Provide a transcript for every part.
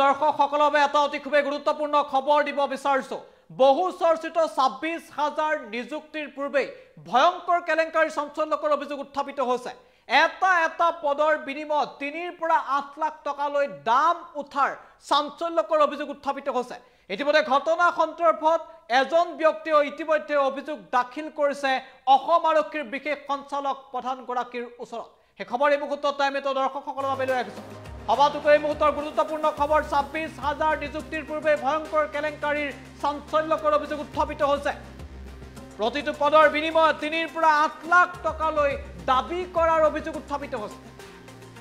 দৰ্শক সকলবে এটা অতি খুব গুৰুত্বপূৰ্ণ খবৰ দিব বিচাৰিছো বহু চৰ্চিত ২৬,০০০ নিযুক্তিৰ পূৰ্বে ভয়ংকৰ কেলেংকাৰী সঞ্চালকৰ অভিযোগ উত্থাপিত হৈছে এটা পদৰ বিনিময়ত ৩ পৰা ৮ লাখ টকালৈ দাম উঠাৰ সঞ্চালকৰ অভিযোগ উত্থাপিত হৈছে ইতিমধ্যে ঘটনা সন্দৰ্ভত এজন ব্যক্তিয়ে ইতিমধ্যে অভিযোগ দাখিল কৰিছে অসম আৰক্ষীৰ বিশেষ সঞ্চালক প্ৰধান গৰাকীৰ ওচৰত এই খবৰ এই মুহূৰ্তত টাইমত দৰ্শকসকলৰ বাবে লৈ আহিছো সবাতোকৈ এই মুহূৰ্তৰ গুৰুত্বপূৰ্ণ খবৰ ২৬,০০০ নিযুক্তিৰ পূৰ্বে ভয়ংকৰ কেলেংকাৰীৰ সঞ্চালকৰ অভিযোগ উত্থাপিত হৈছে প্ৰতিটো পদৰ বিনিময়ত ৩ পৰা ৮ লাখ টকালৈ দাবী কৰাৰ অভিযোগ উত্থাপিত হৈছে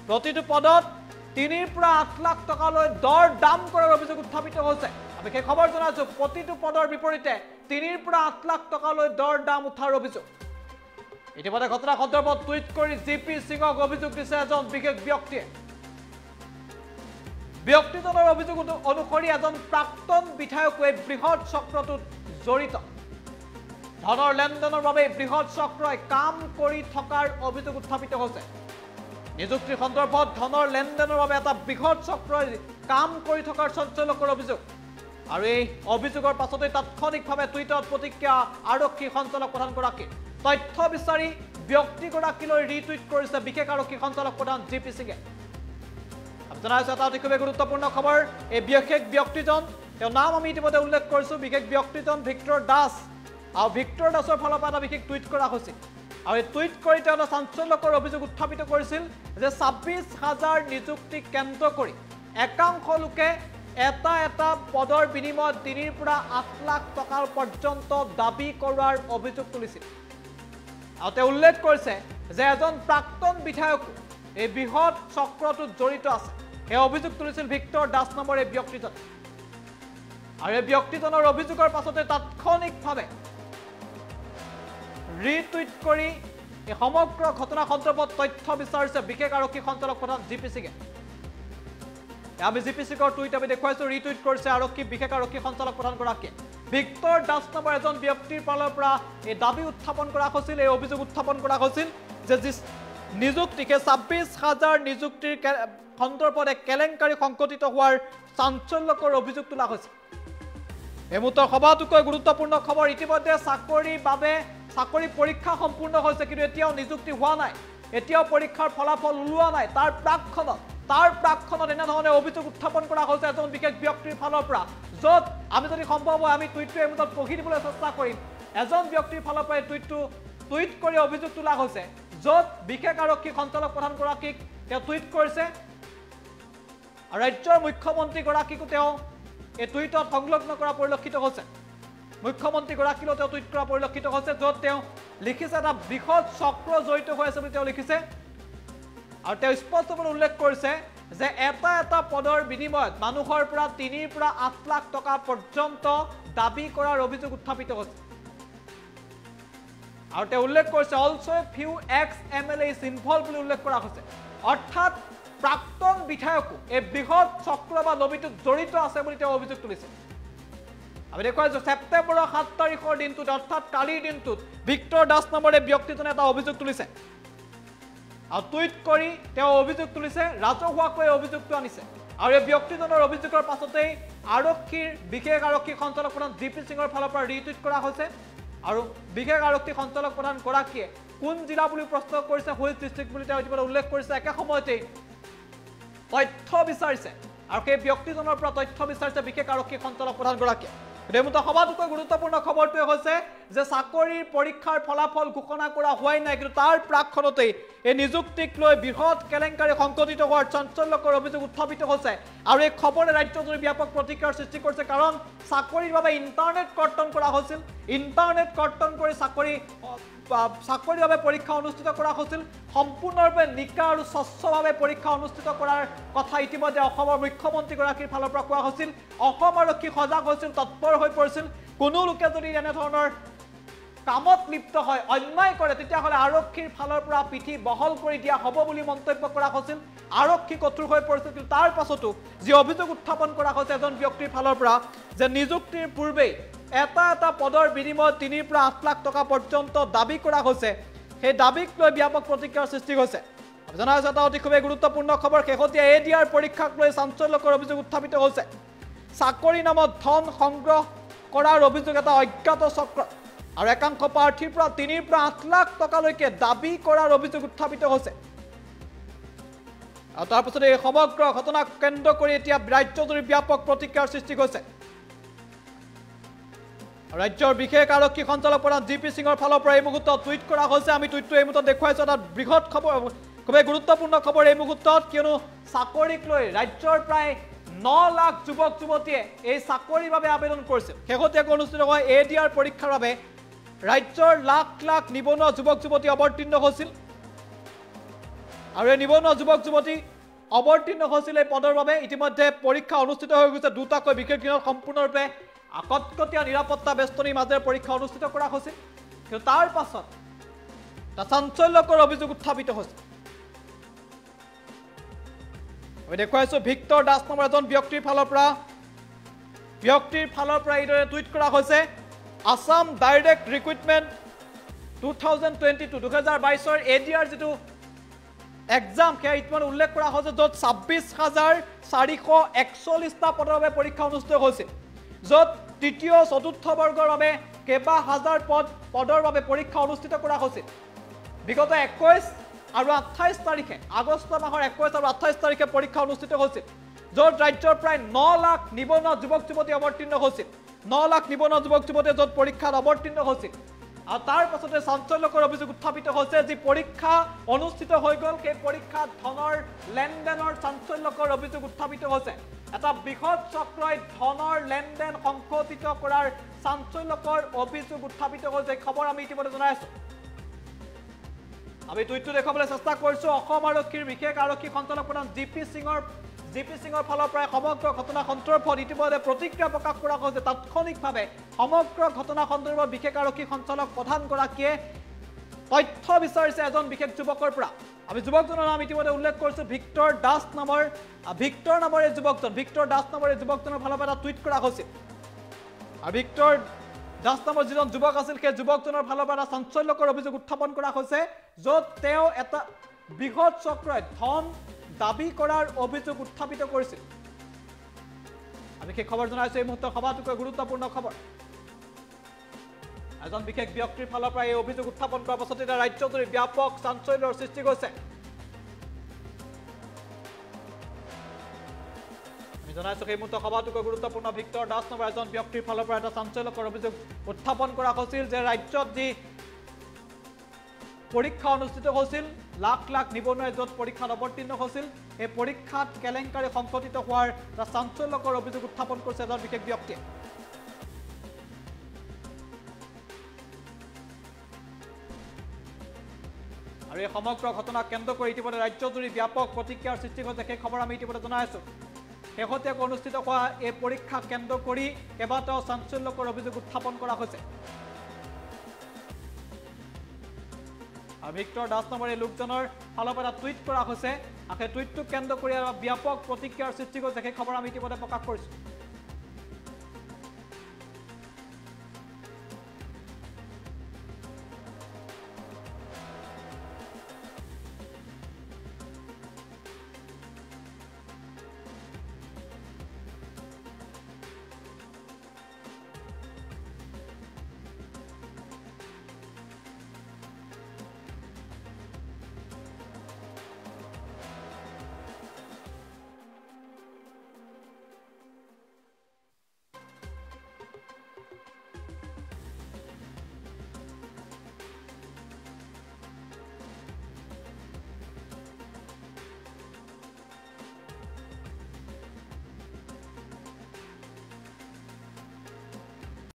প্ৰতিটো পদত ৩ পৰা ৮ লাখ টকালৈ দৰ দাম কৰাৰ অভিযোগ উত্থাপিত হৈছে আমি এই খবৰ জনাইছো প্ৰতিটো পদৰ বিপৰীতে ৩ পৰা ৮ লাখ টকালৈ দৰ দাম উঠাৰ অভিযোগ ইতিমধ্যে ঘটনা সন্দৰ্ভত টুইট কৰি জিপি সিঙক অভিযোগ দিছে এজন বিশেষ ব্যক্তিয়ে ব্যক্তিজনৰ অভিযোগ অনুসৰি এজন প্ৰাক্তন বিধায়কে বৃহৎ চক্ৰটোত জড়িত ধনৰ লেনদেনৰ বাবে বৃহৎ চক্ৰই কাম কৰি থকাৰ অভিযোগ উত্থাপিত হৈছে নিযুক্তিৰ সন্দৰ্ভত ধনৰ লেনদেনৰ বাবে এটা বৃহৎ চক্ৰই কাম কৰি থকাৰ সঞ্চালকৰ অভিযোগ আৰু এই অভিযোগৰ পাছতে তাৎক্ষণিকভাৱে টুইটত প্ৰতিক্ৰিয়া আৰক্ষী সঞ্চালক প্ৰধান গৰাকী তথ্য বিচাৰি ব্যক্তিগৰাকীলৈ ৰিটুইট কৰিছে বিশেষ আৰক্ষী সঞ্চালক প্ৰধান জিপি সিঙে জনাইছো এটা অতি খুব গুৰুত্বপূৰ্ণ খবৰ এই বিশেষ ব্যক্তিজন তেওঁৰ নাম আমি ইতিমধ্যে উল্লেখ কৰিছো বিশেষ ব্যক্তিজন ভিক্টৰ দাস আৰু ভিক্টৰ দাসৰ ফালৰ পৰা এটা বিশেষ টুইট কৰা হৈছিল আৰু এই টুইট কৰি তেওঁ সঞ্চালকৰ অভিযোগ উত্থাপিত কৰিছিল যে ২৬,০০০ নিযুক্তি কেন্দ্ৰ কৰি একাংশ লোকে এটা পদৰ বিনিময়ত ৩ পৰা ৮ লাখ টকাৰ পৰ্যন্ত দাবী কৰাৰ অভিযোগ তুলিছিল আৰু তেওঁ উল্লেখ কৰিছে যে এজন প্ৰাক্তন বিধায়ক এই বৃহৎ চক্ৰটোত জড়িত আছে এই অভিযোগ তুলিছিল ভিক্টৰ দাস নামৰ এই ব্যক্তিজন আৰু এই ব্যক্তিজনৰ অভিযোগৰ পাছতে তাৎক্ষণিকভাৱে ৰিটুইট কৰি এই সমগ্ৰ ঘটনা সন্দৰ্ভত তথ্য বিচাৰিছে বিশেষ আৰক্ষী সঞ্চালক প্ৰধান জিপি সিঙে আমি জিপি সিঙৰ টুইট আমি দেখুৱাইছো ৰিটুইট কৰিছে আৰক্ষী বিশেষ আৰক্ষী সঞ্চালক প্ৰধান গৰাকীয়ে ভিক্টৰ দাস নামৰ এজন ব্যক্তিৰ ফালৰ পৰা এই দাবী উত্থাপন কৰা হৈছিল এই অভিযোগ উত্থাপন কৰা হৈছিল যে নিযুক্তিকে ২৬,০০০ নিযুক্তিৰ সন্দৰ্ভত এক কেলেংকাৰী সংঘটিত হোৱাৰ চাঞ্চল্যকৰ অভিযোগ তোলা হৈছে এই মুহূৰ্তৰ সবাতোকৈ গুৰুত্বপূৰ্ণ খবৰ ইতিমধ্যে চাকৰি পৰীক্ষা সম্পূৰ্ণ হৈছে কিন্তু এতিয়াও নিযুক্তি হোৱা নাই এতিয়াও পৰীক্ষাৰ ফলাফল ওলোৱা নাই তাৰ প্ৰাক্ষণত এনেধৰণে অভিযোগ উত্থাপন কৰা হৈছে এজন বিশেষ ব্যক্তিৰ ফালৰ পৰা য'ত আমি যদি সম্ভৱ হয় আমি টুইটটো এই মুহূৰ্তত পঢ়ি দিবলৈ চেষ্টা কৰিম এজন ব্যক্তিৰ ফালৰ পৰা টুইট কৰি অভিযোগ তোলা হৈছে য'ত বিশেষ আৰক্ষী সঞ্চালক প্ৰধান গৰাকীক তেওঁ টুইট কৰিছে ৰাজ্যৰ মুখ্যমন্ত্ৰী গৰাকীকো তেওঁ এই টুইটত সংলগ্ন কৰা পৰিলক্ষিত হৈছে মুখ্যমন্ত্ৰী গৰাকীলৈ তেওঁ টুইট কৰা পৰিলক্ষিত হৈছে য'ত তেওঁ লিখিছে এটা বৃহৎ চক্ৰ জড়িত হৈ আছে বুলি তেওঁ লিখিছে আৰু তেওঁ স্পষ্টভাৱে উল্লেখ কৰিছে যে এটা পদৰ বিনিময়ত মানুহৰ পৰা ৩ পৰা ৮ লাখ টকা পৰ্যন্ত দাবী কৰাৰ অভিযোগ উত্থাপিত হৈছে আৰু তেওঁ উল্লেখ কৰিছে also few x MLA is involve বুলি উল্লেখ কৰা হৈছে অৰ্থাৎ প্ৰাক্তন বিধায়কো এই বৃহৎ চক্ৰ বা লবিটোত জড়িত আছে বুলি তেওঁ অভিযোগ তুলিছে আমি দেখুৱাইছো ছেপ্টেম্বৰৰ ৭ তাৰিখৰ দিনটোত অৰ্থাৎ কালিৰ দিনটোত ভিক্টৰ দাস নামৰ এই ব্যক্তিজনে এটা অভিযোগ তুলিছে আৰু টুইট কৰি তেওঁ অভিযোগ তুলিছে ৰাজহুৱাকৈ অভিযোগটো আনিছে আৰু এই ব্যক্তিজনৰ অভিযোগৰ পাছতেই আৰক্ষীৰ বিশেষ আৰক্ষী সঞ্চালক প্ৰধান জিপি সিঙৰ ফালৰ পৰা ৰিটুইট কৰা হৈছে আৰু বিশেষ আৰক্ষী সঞ্চালক প্ৰধান গৰাকীয়ে কোন জিলা বুলি প্ৰশ্ন কৰিছে হুইচ ডিষ্ট্ৰিক্ট বুলি তেওঁ ইতিমধ্যে উল্লেখ কৰিছে একে সময়তে তথ্য বিচাৰিছে আৰু সেই ব্যক্তিজনৰ পৰা তথ্য বিচাৰিছে বিশেষ আৰক্ষী সঞ্চালক প্ৰধান গৰাকীয়ে দেমুত সবাতোকৈ গুৰুত্বপূৰ্ণ খবৰটোৱে হৈছে যে চাকৰিৰ পৰীক্ষাৰ ফলাফল ঘোষণা কৰা হোৱাই নাই কিন্তু তাৰ প্ৰাক্ষণতেই এই নিযুক্তিক লৈ বৃহৎ কেলেংকাৰী সংঘটিত হোৱাৰ চাঞ্চল্যকৰ অভিযোগ উত্থাপিত হৈছে আৰু এই খবৰে ৰাজ্যজুৰি ব্যাপক প্ৰতিক্ৰিয়াৰ সৃষ্টি কৰিছে কাৰণ চাকৰিৰ বাবে ইণ্টাৰনেট কৰ্তন কৰা হৈছিল ইণ্টাৰনেট কৰ্তন কৰি চাকৰিৰ বাবে পৰীক্ষা অনুষ্ঠিত কৰা হৈছিল সম্পূৰ্ণৰূপে নিকা আৰু স্বচ্ছভাৱে পৰীক্ষা অনুষ্ঠিত কৰাৰ কথা ইতিমধ্যে অসমৰ মুখ্যমন্ত্ৰী গৰাকীৰ ফালৰ পৰা কোৱা হৈছিল অসম আৰক্ষী সজাগ হৈছিল তৎপৰ হৈ পৰিছিল কোনো লোকে যদি এনেধৰণৰ কামত লিপ্ত হয় অন্যায় কৰে তেতিয়াহ'লে আৰক্ষীৰ ফালৰ পৰা পিঠি বহল কৰি দিয়া হ'ব বুলি মন্তব্য কৰা হৈছিল আৰক্ষী কঠোৰ হৈ পৰিছিল কিন্তু তাৰ পাছতো যি অভিযোগ উত্থাপন কৰা হৈছে এজন ব্যক্তিৰ ফালৰ পৰা যে নিযুক্তিৰ পূৰ্বেই এটা পদৰ বিনিময়ত ৩ পৰা ৮ লাখ টকা পৰ্যন্ত দাবী কৰা হৈছে সেই দাবীক লৈ ব্যাপক প্ৰতিক্ৰিয়াৰ সৃষ্টি হৈছে জনাই আছো এটা অতি খুবেই গুৰুত্বপূৰ্ণ খবৰ শেহতীয়া এডিআৰ পৰীক্ষাক লৈ চাঞ্চল্যকৰ অভিযোগ উত্থাপিত হৈছে চাকৰি নামত ধন সংগ্ৰহ কৰাৰ অভিযোগ এটা অজ্ঞাত চক্ৰ আৰু একাংশ প্ৰাৰ্থীৰ পৰা 3 পৰা 8 লাখ টকালৈকে দাবী কৰাৰ অভিযোগ উত্থাপিত হৈছে আৰু তাৰ পিছতে এই সমগ্ৰ ঘটনাক কেন্দ্ৰ কৰি এতিয়া ৰাজ্যজুৰি ব্যাপক প্ৰতিক্ৰিয়াৰ সৃষ্টি হৈছে ৰাজ্যৰ বিশেষ আৰক্ষী সঞ্চালক প্ৰধান জিপি সিঙৰ ফালৰ পৰা এই মুহূৰ্তত টুইট কৰা হৈছে আমি টুইটটো এই মুহূৰ্তত দেখুৱাইছো এটা বৃহৎ খবৰ খুবেই গুৰুত্বপূৰ্ণ খবৰ এই মুহূৰ্তত কিয়নো চাকৰিক লৈ ৰাজ্যৰ প্ৰায় 9 লাখ যুৱক যুৱতীয়ে এই চাকৰিৰ বাবে আবেদন কৰিছিল শেহতীয়াকৈ অনুষ্ঠিত হোৱা এডিআৰ পৰীক্ষাৰ বাবে ৰাজ্যৰ লাখ লাখ নিবনুৱা যুৱক যুৱতী অৱতীৰ্ণ হৈছিল আৰু এই নিবনুৱা যুৱক যুৱতী অৱতীৰ্ণ হৈছিল এই পদৰ বাবে ইতিমধ্যে পৰীক্ষা অনুষ্ঠিত হৈ গৈছে দুটাকৈ বিশেষ দিনত সম্পূৰ্ণৰূপে আকটকটীয়া নিৰাপত্তা বেষ্টনীৰ মাজেৰে পৰীক্ষা অনুষ্ঠিত কৰা হৈছিল কিন্তু তাৰ পাছত এটা চাঞ্চল্যকৰ অভিযোগ উত্থাপিত হৈছে আমি দেখুৱাইছো ভিক্টৰ দাস নামৰ এজন ব্যক্তিৰ ফালৰ পৰা এইদৰে টুইট কৰা হৈছে আসাম ডাইৰেক্ট ৰিক্ৰুটমেণ্ট 2022 এডিআৰ যেটো এক্সাম কে ইতমান উল্লেখ কৰা হৈছে য'ত 26441টা পদৰ বাবে পৰীক্ষা অনুষ্ঠিত হৈছিল য'ত তৃতীয় চতুৰ্থ বৰ্গৰ বাবে কেবা হাজাৰ পদৰ বাবে পৰীক্ষা অনুষ্ঠিত কৰা হৈছিল বিগত 21 আৰু 28 তাৰিখে আগষ্ট মাহৰ 21 আৰু 28 তাৰিখে পৰীক্ষা অনুষ্ঠিত হৈছিল য'ত ৰাজ্যৰ প্ৰায় 9 লাখ নিবনুৱা যুৱক যুৱতী অৱতীৰ্ণ হৈছিল 9 লাখ নিবনুৱা যুৱক যুৱতীয়ে য'ত পৰীক্ষাত অৱতীৰ্ণ হৈছিল আৰু তাৰ পাছতে চাঞ্চল্যকৰ অভিযোগ উত্থাপিত হৈছে যে পৰীক্ষা অনুষ্ঠিত হৈ গ'ল সেই পৰীক্ষাত ধনৰ লেনদেনৰ চাঞ্চল্যকৰ অভিযোগ উত্থাপিত হৈছে এটা বৃহৎ চক্ৰই ধনৰ লেনদেন সংঘটিত কৰাৰ চাঞ্চল্যকৰ অভিযোগ উত্থাপিত হৈছে খবৰ আমি ইতিমধ্যে জনাই আছো আমি টুইটটো দেখাবলৈ চেষ্টা কৰিছো অসম আৰক্ষীৰ বিশেষ আৰক্ষী সঞ্চালক প্ৰধান জিপি সিঙৰ ফালৰ পৰা সমগ্ৰ ঘটনা সন্দৰ্ভত ইতিমধ্যে প্ৰতিক্ৰিয়া প্ৰকাশ কৰা হৈছে তাৎক্ষণিকভাৱে সমগ্ৰ ঘটনা সন্দৰ্ভত বিশেষ আৰক্ষী সঞ্চালক প্ৰধানগৰাকীয়ে তথ্য বিচাৰিছে এজন বিশেষ যুৱকৰ পৰা আমি যুৱকজনৰ নাম ইতিমধ্যে উল্লেখ কৰিছো ভিক্টৰ দাস নামৰ এই যুৱকজনৰ ফালৰ পৰা এটা টুইট কৰা হৈছিল আৰু ভিক্টৰ দাস নামৰ যিজন যুৱক আছিল সেই যুৱকজনৰ ফালৰ পৰা চাঞ্চল্যকৰ অভিযোগ উত্থাপন কৰা হৈছে য'ত তেওঁ এটা বৃহৎ চক্ৰই ধন দাবী কৰাৰ অভিযোগ উত্থাপিত কৰিছিল আমি সেই খবৰ জনাইছো এই মুহূৰ্তৰ সবাতোকৈ গুৰুত্বপূৰ্ণ খবৰ এজন বিশেষ ব্যক্তিৰ ফালৰ পৰা এই অভিযোগ উত্থাপন কৰাৰ পাছত এটা ৰাজ্যজুৰি ব্যাপক চাঞ্চল্যৰ সৃষ্টি হৈছে আমি জনাইছো এই মুহূৰ্তৰ সবাতোকৈ গুৰুত্বপূৰ্ণ ভিক্টৰ দাস নামৰ এজন ব্যক্তিৰ ফালৰ পৰা এটা চাঞ্চল্যকৰ অভিযোগ উত্থাপন কৰা হৈছিল যে ৰাজ্যত যি পৰীক্ষা অনুষ্ঠিত হৈছিল লাখ লাখ নিবনুৱাই য'ত পৰীক্ষাত অৱতীৰ্ণ হৈছিল এই পৰীক্ষাত কেলেংকাৰী সংঘটিত হোৱাৰ এটা চাঞ্চল্যকৰ অভিযোগ উত্থাপন কৰিছে এজন বিশেষ ব্যক্তিয়ে আৰু এই সমগ্ৰ ঘটনাক কেন্দ্ৰ কৰি ইতিমধ্যে ৰাজ্যজুৰি ব্যাপক প্ৰতিক্ৰিয়াৰ সৃষ্টি হৈছে সেই খবৰ আমি ইতিমধ্যে জনাই আছো শেহতীয়াকৈ অনুষ্ঠিত হোৱা এই পৰীক্ষা কেন্দ্ৰ কৰি কেইবাটাও চাঞ্চল্যকৰ অভিযোগ উত্থাপন কৰা হৈছে আৰু ভিক্টৰ দাস নামৰ এই লোকজনৰ ফালৰ পৰা টুইট কৰা হৈছে আৰু সেই টুইটটোক কেন্দ্ৰ কৰি ব্যাপক প্ৰতিক্ৰিয়াৰ সৃষ্টি হৈছে সেই খবৰ আমি ইতিমধ্যে প্ৰকাশ কৰিছো